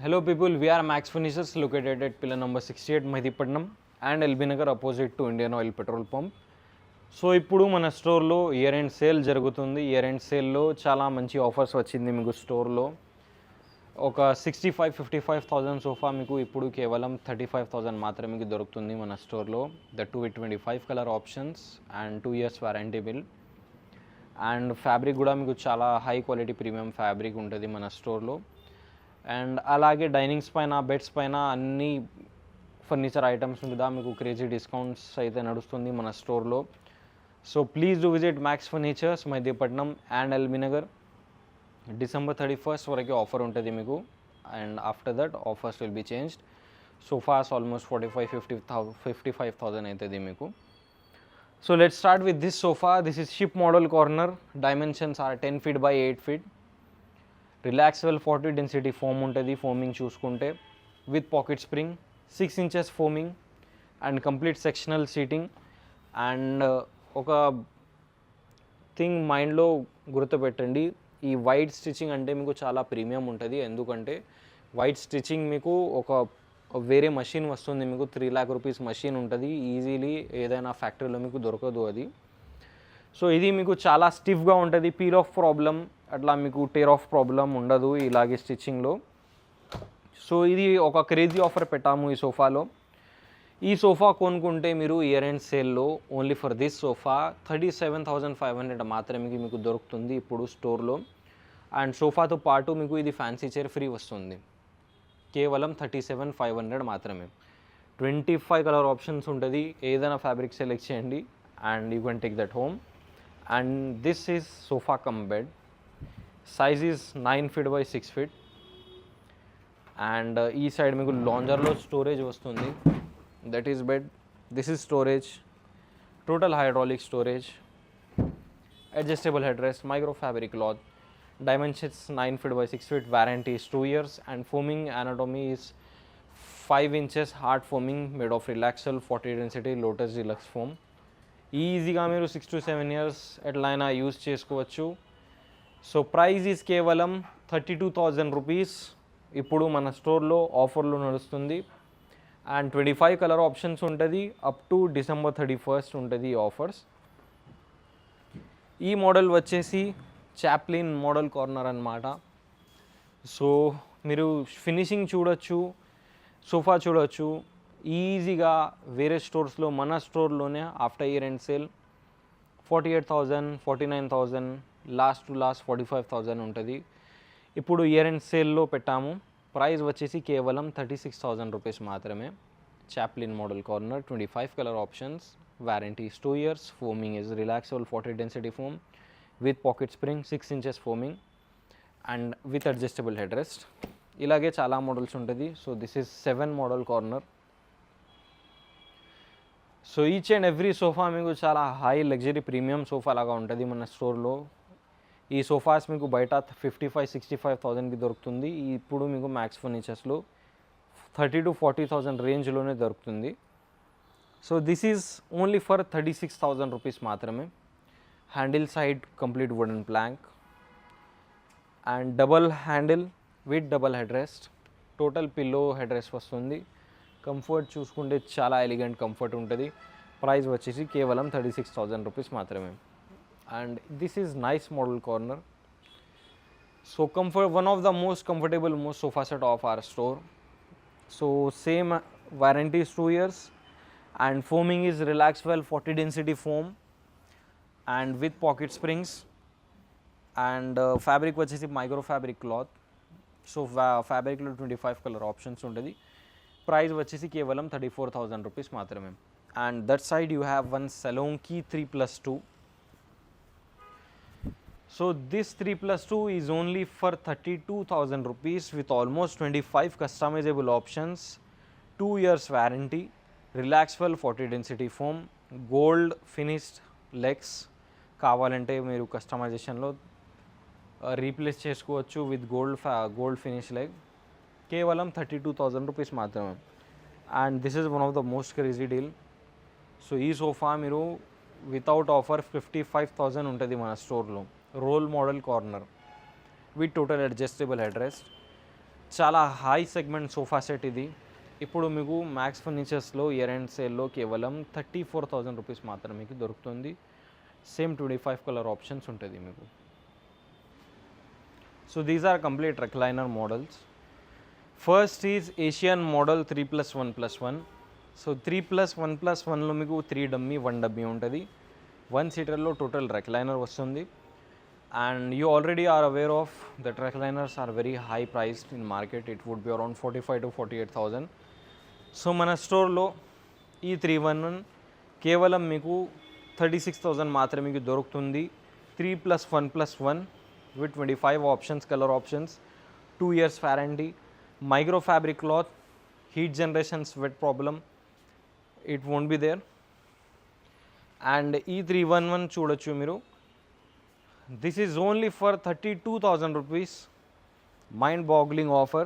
Hello people, we are Max Furnitures located at pillar number 68 Mahidipatnam and LB Nagar opposite to Indian Oil petrol pump. So ఇప్పుడు మన స్టోర్లో year end sale జరుగుతుంది. Year end సేల్లో చాలా మంచి offers వచ్చింది మీకు స్టోర్లో. ఒక 65-55,000 సోఫా మీకు ఇప్పుడు కేవలం 35,000 మాత్రమే మీకు దొరుకుతుంది మన స్టోర్లో. That with 25 colour options and 2 years warranty bill. And fabric కూడా మీకు చాలా హై క్వాలిటీ ప్రీమియం ఫ్యాబ్రిక్ ఉంటుంది మన స్టోర్లో. అండ్ అలాగే డైనింగ్స్ పైన, బెడ్స్ పైన అన్ని ఫర్నిచర్ ఐటమ్స్ మీద మీకు క్రేజీ డిస్కౌంట్స్ అయితే నడుస్తుంది మన స్టోర్లో. So please do visit Max furnitures Mehdipatnam and LB Nagar. December 31st వరకు ఆఫర్ ఉంటుంది మీకు. And after that offers will be changed. Sofas almost 55,000 అవుతుంది మీకు. So let's start with this sofa. This is ship model corner. Dimensions are 10 feet by 8 feet. Relaxable 40 density foam ఉంటుంది. Foaming చూసుకుంటే with pocket spring, 6 inches foaming and complete sectional seating. And ఒక thing మైండ్లో గుర్తుపెట్టండి, ఈ white stitching అంటే మీకు చాలా premium ఉంటుంది. ఎందుకంటే వైట్ స్టిచ్చింగ్ మీకు ఒక వేరే మషిన్ వస్తుంది, మీకు 3 lakh rupees మషిన్ ఉంటుంది. ఈజీలీ ఏదైనా ఫ్యాక్టరీలో మీకు దొరకదు అది. సో ఇది మీకు చాలా స్టిఫ్గా ఉంటుంది. పీల్ ఆఫ్ ప్రాబ్లం అట్లా మీకు టేర్ ఆఫ్ ప్రాబ్లం ఉండదు ఇలాగే స్టిచ్చింగ్లో. సో ఇది ఒక క్రేజీ ఆఫర్ పెట్టాము ఈ సోఫాలో. ఈ సోఫా కొనుక్కుంటే మీరు ఇయర్ ఎండ్ సేల్లో ఓన్లీ ఫర్ దిస్ సోఫా 37,500 మాత్రమే మీకు దొరుకుతుంది ఇప్పుడు స్టోర్లో. అండ్ సోఫాతో పాటు మీకు ఇది ఫ్యాన్సీ చైర్ ఫ్రీ వస్తుంది. కేవలం 37,500 మాత్రమే. 25 కలర్ ఆప్షన్స్ ఉంటుంది. ఏదైనా ఫ్యాబ్రిక్ సెలెక్ట్ చేయండి and you can take that home. And this is sofa cum bed. Size is 9 feet by 6 feet. And ఈ సైడ్ మీకు లాంజర్లో స్టోరేజ్ వస్తుంది. That is bed. This is storage, total hydraulic storage, adjustable head rest, micro fabric cloth. Dimensions 9 feet by 6 feet. Warranty is 2 years and foaming anatomy is 5 inches hard foaming made of relaxable 40 density Lotus Deluxe foam. ఈజీగా మీరు 6 to 7 years ఎట్లయినా use చేసుకోవచ్చు. So price is కేవలం 32,000 rupees ఇప్పుడు మన స్టోర్లో ఆఫర్లో నడుస్తుంది. అండ్ 25 కలర్ ఆప్షన్స్ ఉంటుంది. అప్ టు December 31st ఉంటుంది ఈ ఆఫర్స్. ఈ మోడల్ వచ్చేసి చాప్లిన్ మోడల్ కార్నర్ అన్నమాట. సో మీరు ఫినిషింగ్ చూడొచ్చు, సోఫా చూడొచ్చు ఈజీగా. వేరే స్టోర్స్లో మన స్టోర్లోనే after year end sale 48,000, 49,000, last 45,000 ఉంటుంది. ఇప్పుడు ఇయర్ ఎండ్ సేల్లో పెట్టాము. ప్రైస్ వచ్చేసి కేవలం 36,000 rupees మాత్రమే. Chaplin model corner, 25 colour options, warranty is 2 years, foaming is relaxable 40 density foam with pocket spring, 6 inches foaming and with adjustable headrest. ఇలాగే చాలా models ఉంటుంది. So this is 7 model corner. So each and every sofa మీకు చాలా high luxury premium sofa లాగా ఉంటుంది మన స్టోర్లో. ఈ సోఫాస్ మీకు బయట 55,000-65,000కి దొరుకుతుంది. ఇప్పుడు మీకు మ్యాక్స్ ఫర్నిచర్స్లో 30,000 to 40,000 రేంజ్లోనే దొరుకుతుంది. So this is only for 36,000 rupees మాత్రమే. Handle side complete wooden plank and double handle with double head rest. Total pillow head rest వస్తుంది. కంఫర్ట్ చూసుకుంటే చాలా ఎలిగెంట్ కంఫర్ట్ ఉంటుంది. ప్రైస్ వచ్చేసి కేవలం 36,000 rupees మాత్రమే. And this is nice model corner. So one of the most comfortable sofa set of our store. So same warranty is 2 years and foaming is relaxable 40 density foam and with pocket springs and fabric వచ్చేసి micro fabric cloth. So ఫ్యాబ్రిక్లో 25 colour options ఉంటుంది. Price వచ్చేసి కేవలం 34,000 rupees మాత్రమే. And that side you have one Salonki 3+2. So this 3+2 is only for 32,000 rupees with almost 25 customizable options, 2 years warranty, relaxable 40 density foam, gold finished legs. కావాలంటే మీరు కస్టమైజేషన్లో replace చేసుకోవచ్చు with gold finish leg. కేవలం 32,000 rupees మాత్రమే. And this is one of the most crazy deal. So ఈ sofa మీరు without offer 55,000 ఉంటుంది మన స్టోర్లో. Roll model corner with total adjustable head rest. చాలా హై సెగ్మెంట్ సోఫా సెట్ ఇది. ఇప్పుడు మీకు మ్యాక్స్ ఫర్నిచర్స్లో ఇయర్ ఎండ్ సేల్లో కేవలం 34,000 రూపీస్ మాత్రమే మీకు దొరుకుతుంది. సేమ్ 25 కలర్ ఆప్షన్స్ ఉంటుంది మీకు. So these are complete recliner models. First is Asian model 3+1+1. So 3+1+1లో మీకు 3 డమ్మీ 1 డమ్మీ ఉంటుంది. 1 సీటర్లో టోటల్ రెక్లైనర్ వస్తుంది. And you already are aware of that recliners are very high priced in market. It would be around 45 to 48,000. So మన స్టోర్లో ఈ 311 కేవలం మీకు 36,000 మాత్రమే మీకు దొరుకుతుంది. 3+1+1 with 25 options, colour options, 2 years warranty, micro fabric cloth, heat generation, sweat problem it won't be there. And ఈ 311 చూడొచ్చు మీరు. This is only for 32,000 rupees. Mind boggling offer.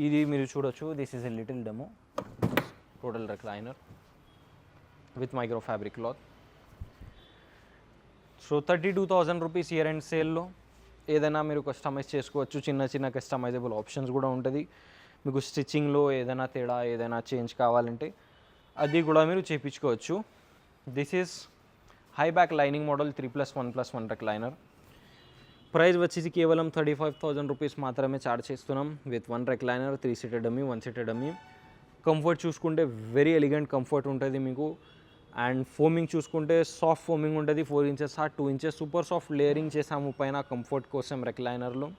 ఇది మీరు చూడొచ్చు. This is a little demo. Total recliner with micro fabric cloth. So 32,000 rupees year and సేల్లో ఏదైనా మీరు customise చేసుకోవచ్చు. చిన్న చిన్న కస్టమైజబుల్ ఆప్షన్స్ కూడా ఉంటుంది. మీకు స్టిచ్చింగ్లో ఏదైనా తేడా, ఏదైనా చేంజ్ కావాలంటే అది కూడా మీరు చేయించుకోవచ్చు. This is high back lining model 3+1+1 recliner. Price వచ్చేసి కేవలం 35,000 రూపీస్ మాత్రమే ఛార్జ్ చేస్తున్నాం with 1 recliner, 3 seater dummy, 1 seater dummy. Comfort చూసుకుంటే వెరీ ఎలిగెంట్ కంఫర్ట్ ఉంటుంది మీకు. అండ్ ఫోమింగ్ చూసుకుంటే సాఫ్ట్ ఫోమింగ్ ఉంటుంది. 4 inches hard, 2 inches super soft layering చేసాము పైన కంఫర్ట్ కోసం రెక్లైనర్లో.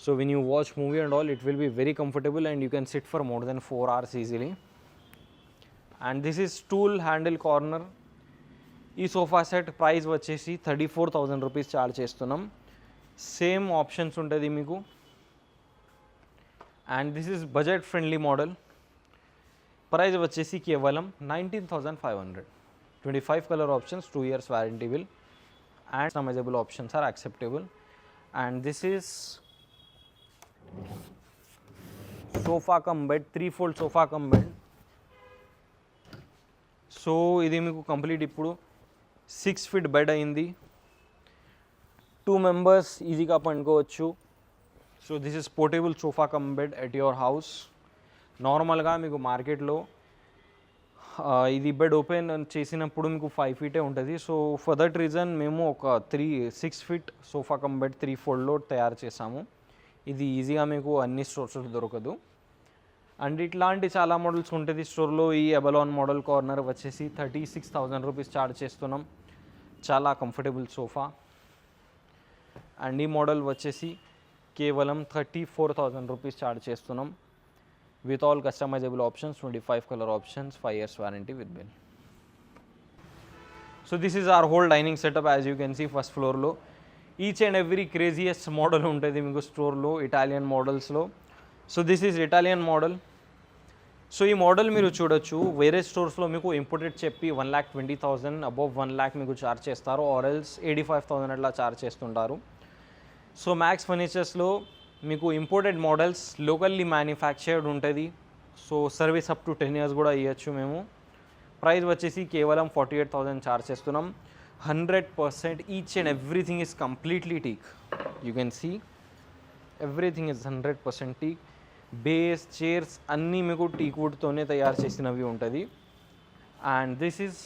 So when you watch movie and all it will be very comfortable and you can SIT for more than 4 hours easily. And this is stool handle corner. ఈ sofa set price వచ్చేసి 34,000 rupees charge చేస్తున్నాం. Same options ఉంటుంది మీకు. And this is budget friendly model. Price వచ్చేసి కేవలం 19,500. 25 colour options, 2 years warranty will and customizable options are acceptable. And this is sofa come bed, 3-fold sofa come bed. So ఇది మీకు complete ఇప్పుడు 6 feet bed అయింది. 2 members ఈజీగా పండుకోవచ్చు. So this is portable sofa come bed at your house. నార్మల్గా మీకు మార్కెట్లో ఇది బెడ్ ఓపెన్ చేసినప్పుడు మీకు 5 feet ఉంటుంది. సో ఫర్ దట్ రీజన్ మేము ఒక 6 feet సోఫా కమ్ బెడ్ 3-foldలో తయారు చేసాము. ఇది ఈజీగా మీకు అన్ని స్టోర్స్లో దొరకదు. అండ్ ఇట్లాంటి చాలా మోడల్స్ ఉంటుంది స్టోర్లో. ఈ ఎబలాన్ మోడల్ కార్నర్ వచ్చేసి 36,000 రూపీస్ ఛార్జ్ చేస్తున్నాం. చాలా కంఫర్టబుల్ సోఫా. అండ్ ఈ మోడల్ వచ్చేసి కేవలం 34,000 రూపీస్ ఛార్జ్ చేస్తున్నాం with all customizable options, 25 colour options, 5 years warranty with bill. So this is our whole dining setup. As you can see first ఫ్లోర్లో each and every craziest model ఉంటుంది మీకు స్టోర్లో Italian మోడల్స్లో. So this is Italian model. So ఈ model మీరు చూడొచ్చు. వేరే స్టోర్స్లో మీకు ఇంపోర్టెడ్ చెప్పి 1,20,000 అబోవ్ 1 lakh మీకు ఛార్జ్ చేస్తారు, ఆర్ ఎల్స్ 85,000 అట్లా ఛార్జ్ చేస్తుంటారు. సో మ్యాక్స్ ఫర్నిచర్స్లో మీకు ఇంపోర్టెడ్ మోడల్స్ లోకల్లీ మ్యానుఫ్యాక్చర్డ్ ఉంటుంది. So service up to 10 years కూడా ఇవ్వచ్చు మేము. ప్రైస్ వచ్చేసి కేవలం 48,000 ఛార్జ్ చేస్తున్నాం. 100% each and everything is completely teak. You can see everything is 100% teak. Base, chairs అన్నీ మీకు టీక్ వుడ్తోనే తయారు చేసినవి ఉంటుంది. And this is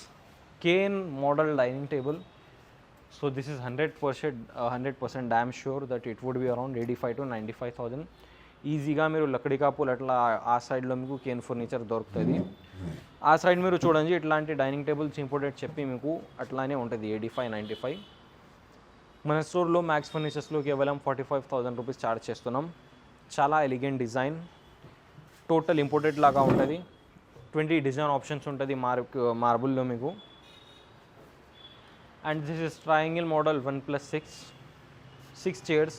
cane model dining table. So this is 100% damn sure that it would be around 85,000 to 95,000. ఈజీగా మీరు లక్కడి కాపులు అట్లా ఆ సైడ్లో మీకు కేన్ ఫర్నిచర్ దొరుకుతుంది. ఆ సైడ్ మీరు చూడండి ఇట్లాంటి డైనింగ్ టేబుల్స్ ఇంపోర్టెడ్ చెప్పి మీకు అట్లానే ఉంటుంది 85-95. మన స్టోర్లో మ్యాక్స్ ఫర్నిచర్స్లో కేవలం 45,000 రూపీస్ ఛార్జ్ చేస్తున్నాం. చాలా ఎలిగెంట్ డిజైన్, టోటల్ ఇంపోర్టెడ్ లాగా ఉంటుంది. 20 డిజైన్ ఆప్షన్స్ ఉంటుంది మార్బుల్లో మీకు. And this is triangle model 1+6. 6 chairs,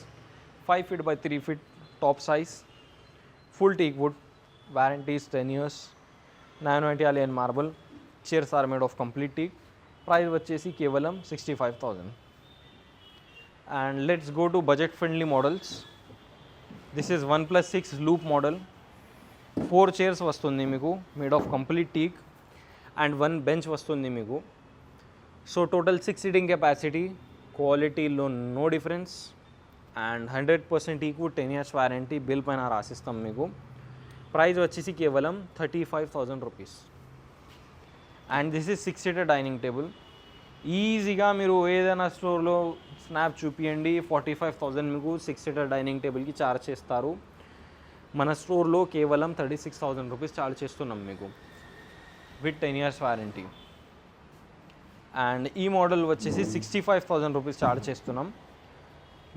5 feet by 3 feet top size, full teak wood, warranty is 10 years, nano Italian marble, chairs are made of complete teak. Price వచ్చేసి కేవలం 65,000. And let's go to budget friendly models. This is 1+6 loop model. 4 chairs వస్తుంది మీకు made of complete teak and 1 bench వస్తుంది మీకు. So total 6 seating capacity. క్వాలిటీలో no difference. And 100% ఈక్వుడ్ 10 years warranty bill పైన రాసిస్తాం మీకు. ప్రైస్ వచ్చేసి కేవలం 35,000 rupees. And this is 6-seater dining table. ఈజీగా మీరు ఏదైనా స్టోర్లో స్నాప్ చూపియండి, 45,000 మీకు 6-seater డైనింగ్ టేబుల్కి ఛార్జ్ చేస్తారు. మన స్టోర్లో కేవలం 36,000 రూపీస్ ఛార్జ్ చేస్తున్నాం మీకు విత్ 10 years వారంటీ. అండ్ ఈ మోడల్ వచ్చేసి 65,000 రూపీస్ ఛార్జ్ చేస్తున్నాం.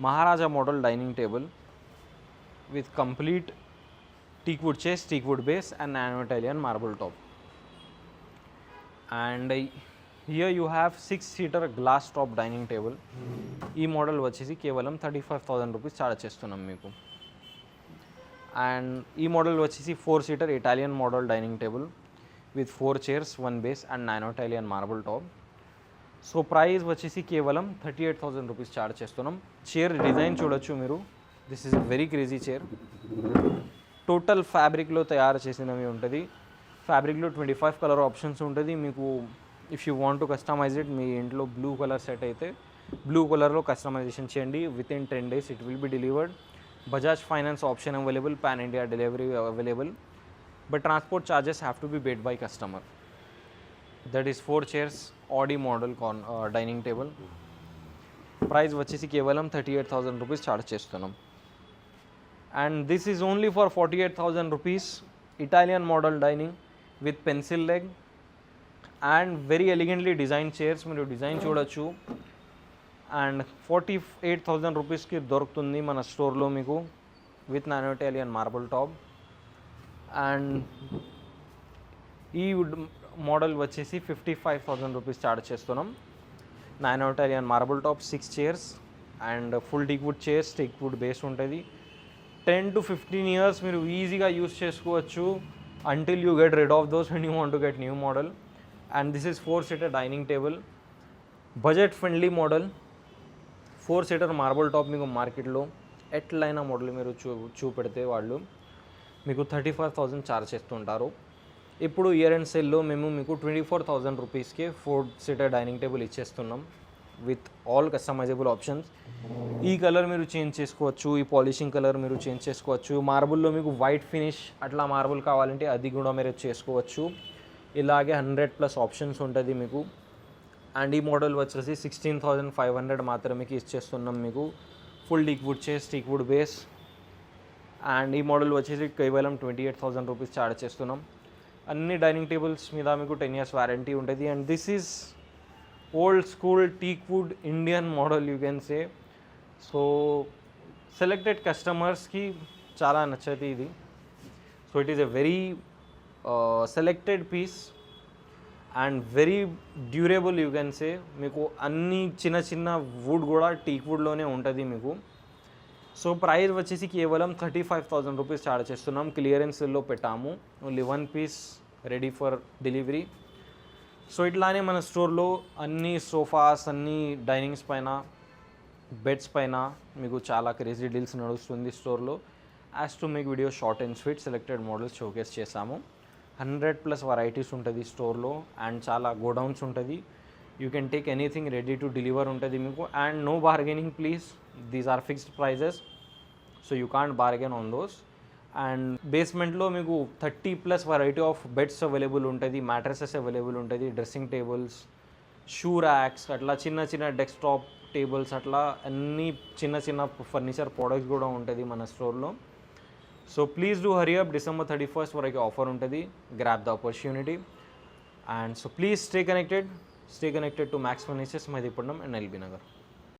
Maharaja model dining table with complete teakwood chase, teakwood base and nano Italian marble top. And here you have 6-seater glass top dining table. ఈ model వచ్చేసి కేవలం 35,000 rupees charge చేస్తున్నాం మీకు. And ఈ model వచ్చేసి 4-seater Italian model dining table with 4 chairs, 1 base and nano Italian marble top. So price వచ్చేసి కేవలం 38,000 rupees charge చేస్తున్నాం. చైర్ డిజైన్ చూడొచ్చు మీరు. This is very crazy chair. Total ఫ్యాబ్రిక్లో తయారు చేసినవి ఉంటుంది. ఫ్యాబ్రిక్లో 25 కలర్ ఆప్షన్స్ ఉంటుంది మీకు. If you want to customize it, మీ ఇంట్లో బ్లూ కలర్ సెట్ అయితే బ్లూ కలర్లో కస్టమైజేషన్ చేయండి. Within 10 days it will be delivered. Bajaj finance option available, pan India delivery available, but transport charges have to be paid by customer. That is 4 chairs Audi model dining table. Price వచ్చేసి కేవలం 38,000 rupees charge చేస్తున్నాం. And this is only for 48,000 rupees. Italian model dining with pencil leg and very elegantly designed chairs. మీరు design చూడొచ్చు. And 48,000 రూపీస్కి దొరుకుతుంది మన స్టోర్లో మీకు with nano Italian marble top. And ఈ మోడల్ వచ్చేసి 55,000 రూపీస్ ఛార్జ్ చేస్తున్నాం. Nano Italian marble top, 6 chairs and full teakwood chairs, teakwood base ఉంటుంది. 10 to 15 years మీరు ఈజీగా యూస్ చేసుకోవచ్చు until you get rid of those when you want to get new model. And this is 4-seater dining table, budget friendly model. 4-seater marble top మీకు మార్కెట్లో ఎట్లయినా model మీరు చూపెడితే వాళ్ళు మీకు 35,000 ఛార్జ్ చేస్తుంటారు. ఇప్పుడు ఇయర్ ఎండ్ సేల్లో మేము మీకు 24,000 రూపీస్కి 4-seater డైనింగ్ టేబుల్ ఇచ్చేస్తున్నాం విత్ ఆల్ కస్టమైజబుల్ ఆప్షన్స్. ఈ కలర్ మీరు చేంజ్ చేసుకోవచ్చు, ఈ పాలిషింగ్ కలర్ మీరు చేంజ్ చేసుకోవచ్చు. మార్బుల్లో మీకు వైట్ ఫినిష్ అట్లా మార్బుల్ కావాలంటే అది కూడా మీరు చేసుకోవచ్చు. ఇలాగే 100+ ఆప్షన్స్ ఉంటుంది మీకు. అండ్ ఈ మోడల్ వచ్చేసి 16,500 మాత్రమే ఇచ్చేస్తున్నాం మీకు. Full teakwood chairs, teakwood base. And ఈ మోడల్ వచ్చేసి కేవలం 28,000 రూపీస్ ఛార్జ్ చేస్తున్నాం. అన్ని డైనింగ్ టేబుల్స్ మీద మీకు 10 years వారంటీ ఉంటుంది. And this is old school teakwood Indian model you can say. So selected కస్టమర్స్కి చాలా నచ్చది ఇది. So it is a very selected piece and very durable you can say. మీకు అన్ని చిన్న చిన్న వుడ్ కూడా టీక్వుడ్లోనే ఉంటుంది మీకు. సో ప్రైస్ వచ్చేసి కేవలం 35,000 రూపీస్ ఛార్జ్ చేస్తున్నాం. క్లియరెన్స్లో పెట్టాము. Only 1 piece ready for delivery. So ఇట్లానే మన స్టోర్లో అన్ని సోఫాస్, అన్ని డైనింగ్స్ పైన, బెడ్స్ పైన మీకు చాలా క్రేజీ డీల్స్ నడుస్తుంది స్టోర్లో. As to make video short and sweet selected models showcase చేసాము. 100+ వెరైటీస్ ఉంటుంది స్టోర్లో అండ్ చాలా గోడౌన్స్ ఉంటుంది. You can take anything ready to deliver ఉంటుంది మీకు. And no bargaining please, these are fixed prices, so you can't bargain on those. And బేస్మెంట్లో మీకు 30+ variety of beds available ఉంటుంది, మ్యాట్రసెస్ అవైలబుల్ ఉంటుంది, డ్రెస్సింగ్ టేబుల్స్, షూ ర్యాక్స్, అట్లా చిన్న చిన్న desktop tables, అట్లా అన్ని చిన్న చిన్న ఫర్నిచర్ ప్రోడక్ట్స్ కూడా ఉంటుంది మన స్టోర్లో. So please do hurry up. December 31st వరకు ఆఫర్ ఉంటుంది. Grab the opportunity. And so please stay connected to max furnitures, Mehdipatnam and LB Nagar.